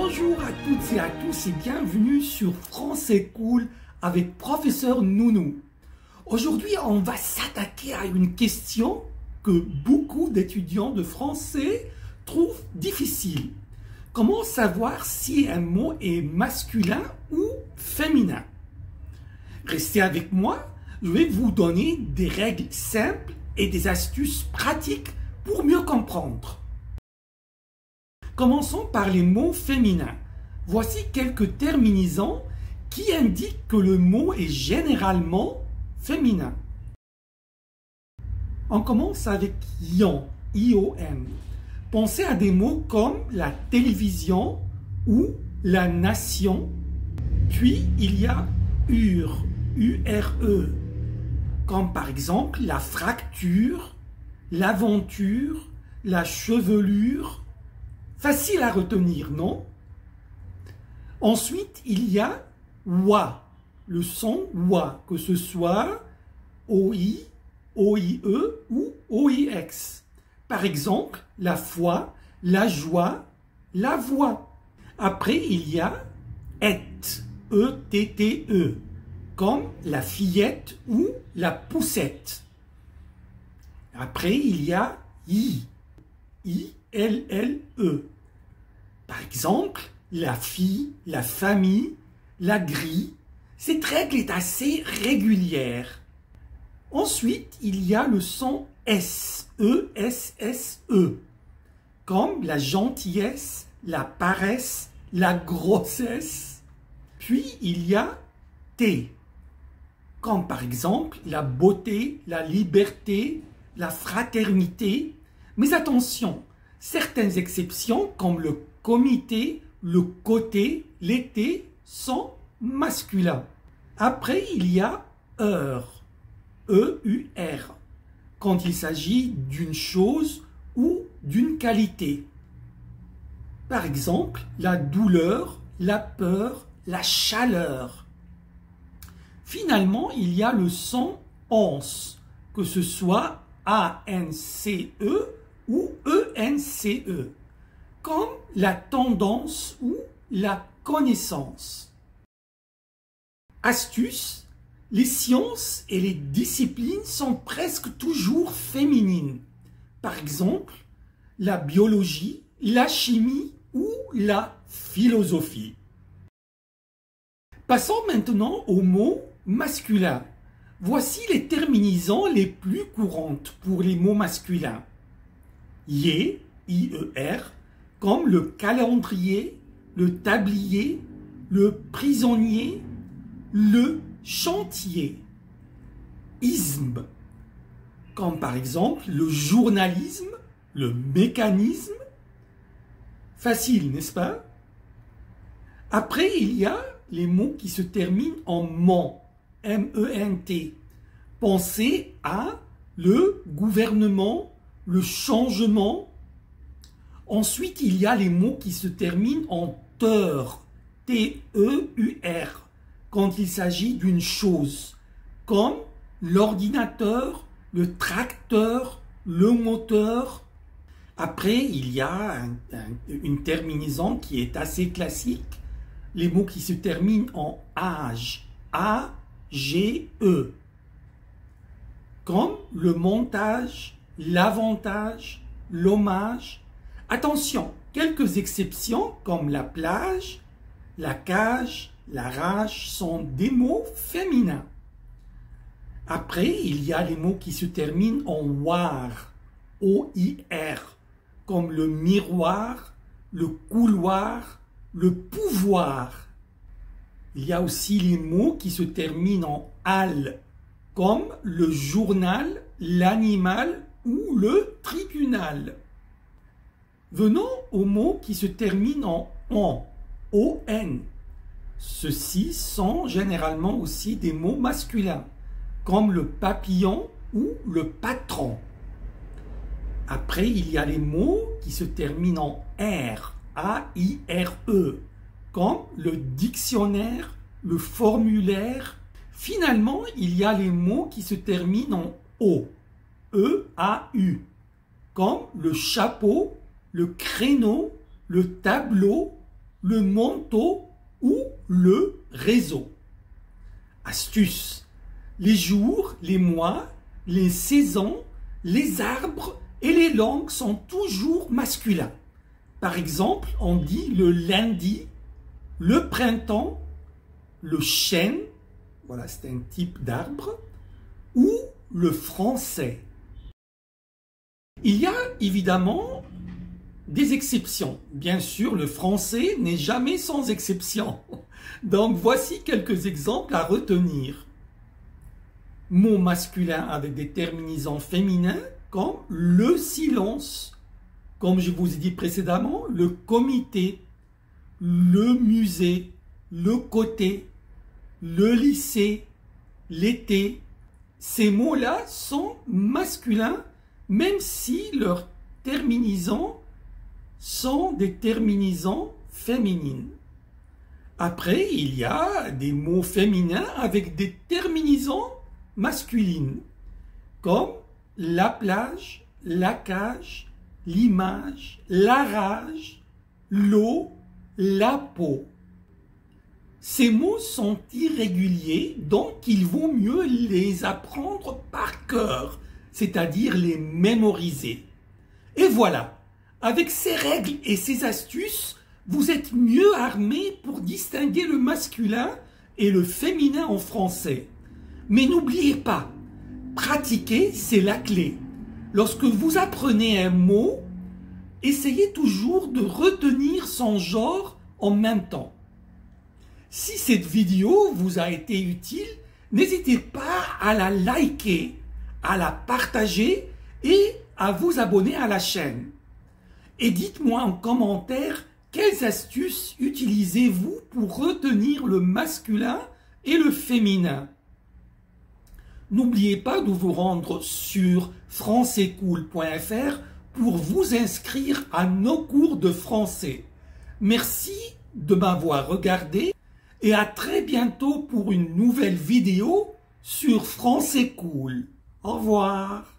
Bonjour à toutes et à tous et bienvenue sur Français Cool avec Professeur Nounou. Aujourd'hui, on va s'attaquer à une question que beaucoup d'étudiants de français trouvent difficile. Comment savoir si un mot est masculin ou féminin? Restez avec moi, je vais vous donner des règles simples et des astuces pratiques pour mieux comprendre. Commençons par les mots féminins. Voici quelques terminaisons qui indiquent que le mot est généralement féminin. On commence avec ion, I-O-N. Pensez à des mots comme la télévision ou la nation. Puis il y a ure, U-R-E, comme par exemple la fracture, l'aventure, la chevelure. Facile à retenir, non? Ensuite, il y a wa, le son wa, que ce soit OI, OIE ou OIX. Par exemple, la foi, la joie, la voix. Après, il y a et, E-T-T-E, comme la fillette ou la poussette. Après, il y a I, I-L-L-E. Par exemple, la fille, la famille, la grille. Cette règle est assez régulière. Ensuite, il y a le son S, E-S-S-E, comme la gentillesse, la paresse, la grossesse. Puis, il y a T, comme par exemple la beauté, la liberté, la fraternité. Mais attention, certaines exceptions comme le comité, le côté, l'été sont masculins. Après, il y a heure, E-U-R, quand il s'agit d'une chose ou d'une qualité. Par exemple, la douleur, la peur, la chaleur. Finalement, il y a le son once, que ce soit A-N-C-E ou E-N-C-E, comme la tendance ou la connaissance. Astuce, les sciences et les disciplines sont presque toujours féminines. Par exemple, la biologie, la chimie ou la philosophie. Passons maintenant aux mots masculins. Voici les terminaisons les plus courantes pour les mots masculins. Ier, I-E-R, comme le calendrier, le tablier, le prisonnier, le chantier. Isme, comme par exemple le journalisme, le mécanisme. Facile, n'est-ce pas? Après, il y a les mots qui se terminent en ment, M-E-N-T. Pensez à le gouvernement, le changement. Ensuite, il y a les mots qui se terminent en teur, T-E-U-R, quand il s'agit d'une chose, comme l'ordinateur, le tracteur, le moteur. Après, il y a une terminaison qui est assez classique, les mots qui se terminent en age, A-G-E, comme le montage, l'avantage, l'hommage. Attention, quelques exceptions comme la plage, la cage, la rage sont des mots féminins. Après, il y a les mots qui se terminent en war, O-I-R, comme le miroir, le couloir, le pouvoir. Il y a aussi les mots qui se terminent en al, comme le journal, l'animal ou le tribunal. Venons aux mots qui se terminent en O-N. Ceux-ci sont généralement aussi des mots masculins, comme le papillon ou le patron. Après, il y a les mots qui se terminent en R, A-I-R-E, comme le dictionnaire, le formulaire. Finalement, il y a les mots qui se terminent en O, E-A-U, comme le chapeau, le créneau, le tableau le manteau ou le réseau. Astuce. Les jours, les mois, les saisons, les arbres et les langues sont toujours masculins. Par exemple, on dit le lundi, le printemps, le chêne, voilà, c'est un type d'arbre, ou le français. Il y a évidemment des exceptions. Bien sûr, le français n'est jamais sans exception. Donc, voici quelques exemples à retenir. Mots masculins avec des terminaisons féminins comme le silence, comme je vous ai dit précédemment, le comité, le musée, le côté, le lycée, l'été. Ces mots-là sont masculins, même si leurs terminaisons sont des terminaisons féminines. Après, il y a des mots féminins avec des terminaisons masculines, comme la plage, la cage, l'image, la rage, l'eau, la peau. Ces mots sont irréguliers, donc il vaut mieux les apprendre par cœur, c'est-à-dire les mémoriser. Et voilà, avec ces règles et ces astuces, vous êtes mieux armé pour distinguer le masculin et le féminin en français. Mais n'oubliez pas, pratiquer, c'est la clé. Lorsque vous apprenez un mot, essayez toujours de retenir son genre en même temps. Si cette vidéo vous a été utile, n'hésitez pas à la liker, à la partager et à vous abonner à la chaîne. Et dites-moi en commentaire quelles astuces utilisez-vous pour retenir le masculin et le féminin. N'oubliez pas de vous rendre sur françaiscool.fr pour vous inscrire à nos cours de français. Merci de m'avoir regardé et à très bientôt pour une nouvelle vidéo sur Français Cool. Au revoir.